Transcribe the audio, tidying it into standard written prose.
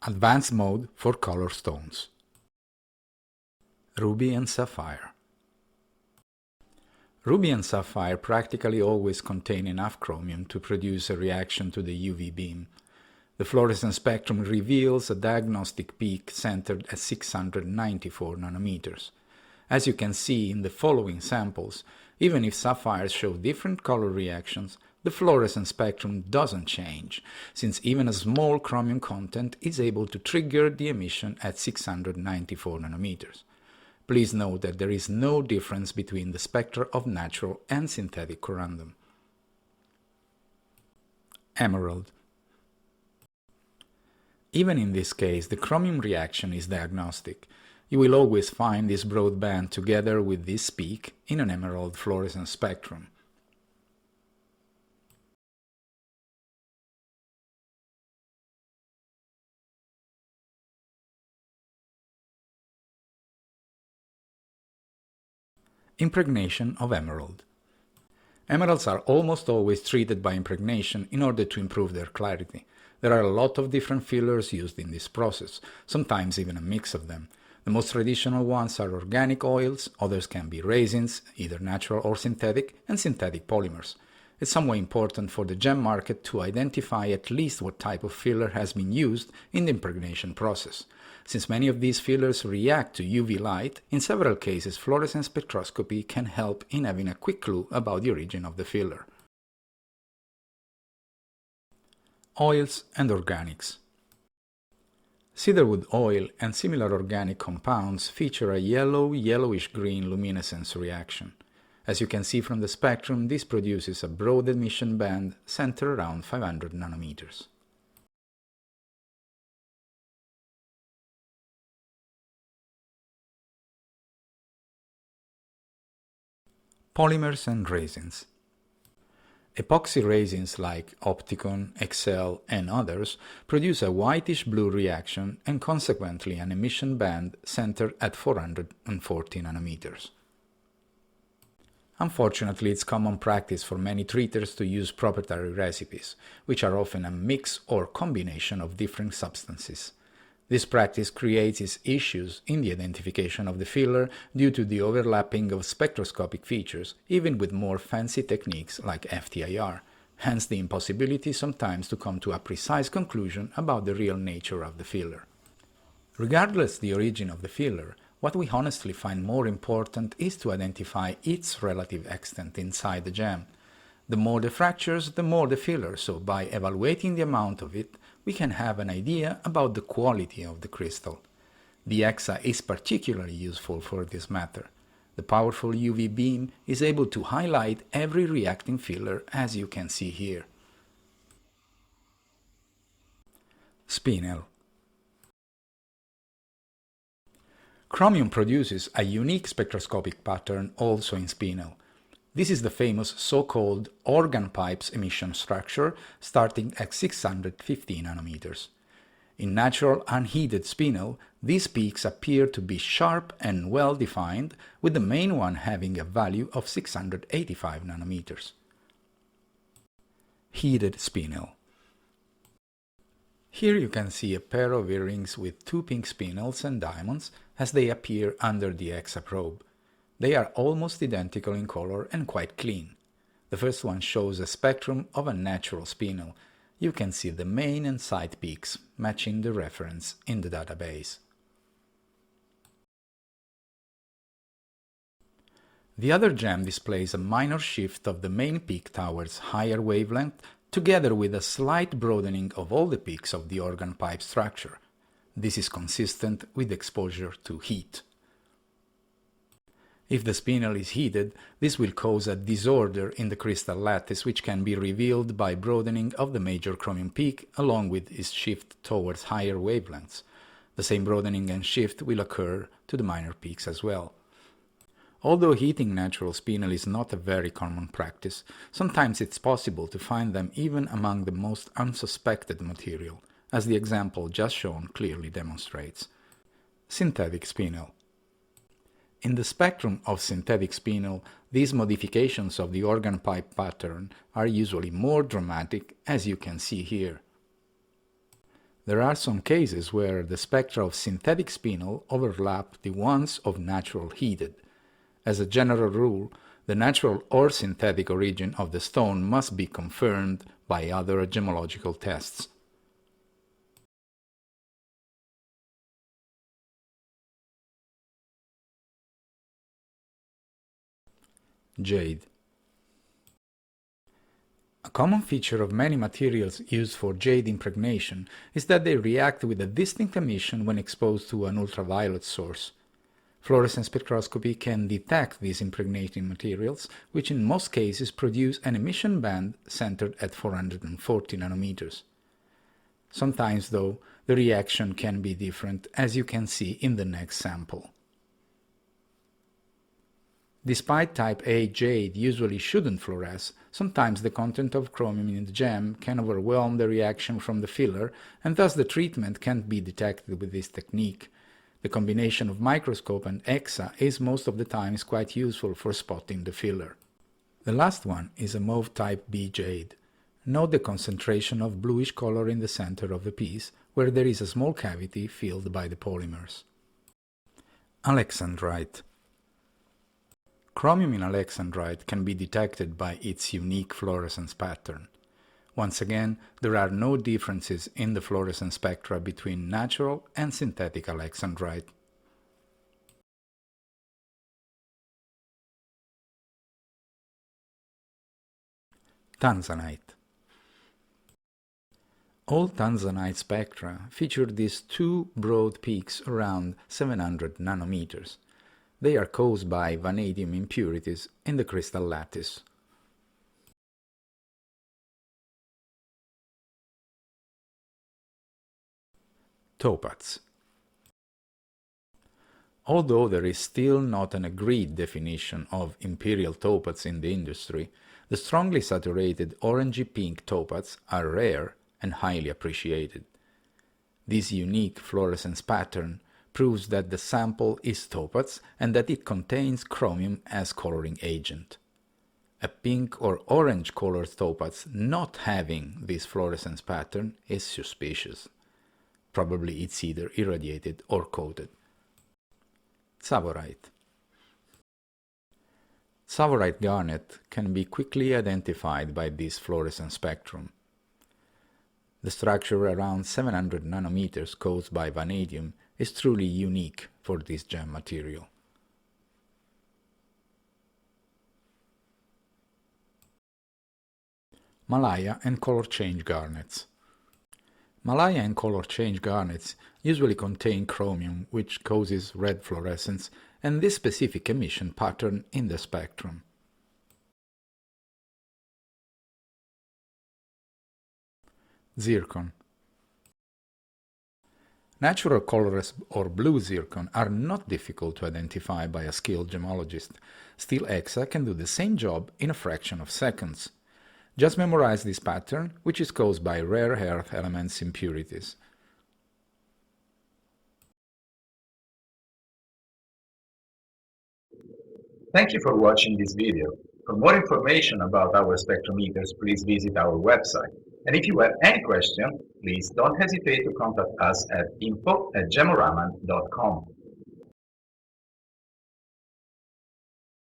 Advanced mode for color stones. Ruby and sapphire. Ruby and sapphire practically always contain enough chromium to produce a reaction to the UV beam. The fluorescence spectrum reveals a diagnostic peak centered at 694 nanometers. As you can see in the following samples, even if sapphires show different color reactions, the fluorescence spectrum doesn't change, since even a small chromium content is able to trigger the emission at 694 nanometers. Please note that there is no difference between the spectra of natural and synthetic corundum. Emerald. Even in this case, the chromium reaction is diagnostic. You will always find this broad band together with this peak in an emerald fluorescence spectrum. Impregnation of emerald. Emeralds are almost always treated by impregnation in order to improve their clarity. There are a lot of different fillers used in this process, sometimes even a mix of them. The most traditional ones are organic oils, others can be resins, either natural or synthetic, and synthetic polymers. It's somewhat important for the gem market to identify at least what type of filler has been used in the impregnation process. Since many of these fillers react to UV light, in several cases fluorescence spectroscopy can help in having a quick clue about the origin of the filler. Oils and organics. Cedarwood oil and similar organic compounds feature a yellowish-green luminescence reaction. As you can see from the spectrum, this produces a broad emission band centered around 500 nanometers. Polymers and resins. Epoxy resins like Opticon, Excel, and others produce a whitish-blue reaction and consequently an emission band centered at 440 nanometers. Unfortunately, it's common practice for many treaters to use proprietary recipes, which are often a mix or combination of different substances. This practice creates issues in the identification of the filler due to the overlapping of spectroscopic features, even with more fancy techniques like FTIR, hence the impossibility sometimes to come to a precise conclusion about the real nature of the filler. Regardless the origin of the filler, what we honestly find more important is to identify its relative extent inside the gem. The more the fractures, the more the filler, so by evaluating the amount of it, we can have an idea about the quality of the crystal. The EXA is particularly useful for this matter. The powerful UV beam is able to highlight every reacting filler, as you can see here. Spinel. Chromium produces a unique spectroscopic pattern also in spinel. This is the famous so-called organ pipes emission structure starting at 650 nanometers. In natural unheated spinel, these peaks appear to be sharp and well defined, with the main one having a value of 685 nanometers. Heated spinel. Here you can see a pair of earrings with two pink spinels and diamonds as they appear under the EXA probe. They are almost identical in color and quite clean. The first one shows a spectrum of a natural spinel. You can see the main and side peaks matching the reference in the database. The other gem displays a minor shift of the main peak towards higher wavelength, together with a slight broadening of all the peaks of the organ pipe structure. This is consistent with exposure to heat. If the spinel is heated, this will cause a disorder in the crystal lattice, which can be revealed by broadening of the major chromium peak along with its shift towards higher wavelengths. The same broadening and shift will occur to the minor peaks as well. Although heating natural spinel is not a very common practice, sometimes it's possible to find them even among the most unsuspected material, as the example just shown clearly demonstrates. Synthetic spinel. In the spectrum of synthetic spinel, these modifications of the organ pipe pattern are usually more dramatic, as you can see here. There are some cases where the spectra of synthetic spinel overlap the ones of natural heated. As a general rule, the natural or synthetic origin of the stone must be confirmed by other gemological tests. Jade. A common feature of many materials used for jade impregnation is that they react with a distinct emission when exposed to an ultraviolet source. Fluorescence spectroscopy can detect these impregnating materials, which in most cases produce an emission band centered at 440 nanometers. Sometimes, though, the reaction can be different, as you can see in the next sample. Despite type A jade usually shouldn't fluoresce, sometimes the content of chromium in the gem can overwhelm the reaction from the filler, and thus the treatment can't be detected with this technique. The combination of microscope and EXA is most of the times quite useful for spotting the filler. The last one is a mauve type B jade. Note the concentration of bluish color in the center of the piece, where there is a small cavity filled by the polymers. Alexandrite. Chromium in Alexandrite can be detected by its unique fluorescence pattern. Once again, there are no differences in the fluorescence spectra between natural and synthetic Alexandrite. Tanzanite. All Tanzanite spectra feature these two broad peaks around 700 nanometers. They are caused by vanadium impurities in the crystal lattice. Topaz. Although there is still not an agreed definition of imperial topaz in the industry, the strongly saturated orangey-pink topaz are rare and highly appreciated. This unique fluorescence pattern proves that the sample is topaz and that it contains chromium as coloring agent. A pink or orange colored topaz not having this fluorescence pattern is suspicious. Probably it's either irradiated or coated. Tsavorite. Tsavorite garnet can be quickly identified by this fluorescence spectrum. The structure around 700 nanometers caused by vanadium is truly unique for this gem material. Malaya and color change garnets. Malaya and color change garnets usually contain chromium, which causes red fluorescence, and this specific emission pattern in the spectrum. Zircon. Natural colorless or blue zircon are not difficult to identify by a skilled gemologist. Still, EXA can do the same job in a fraction of seconds. Just memorize this pattern, which is caused by rare earth elements impurities. Thank you for watching this video. For more information about our spectrometers, please visit our website. And if you have any question, please don't hesitate to contact us at info@gemoraman.com.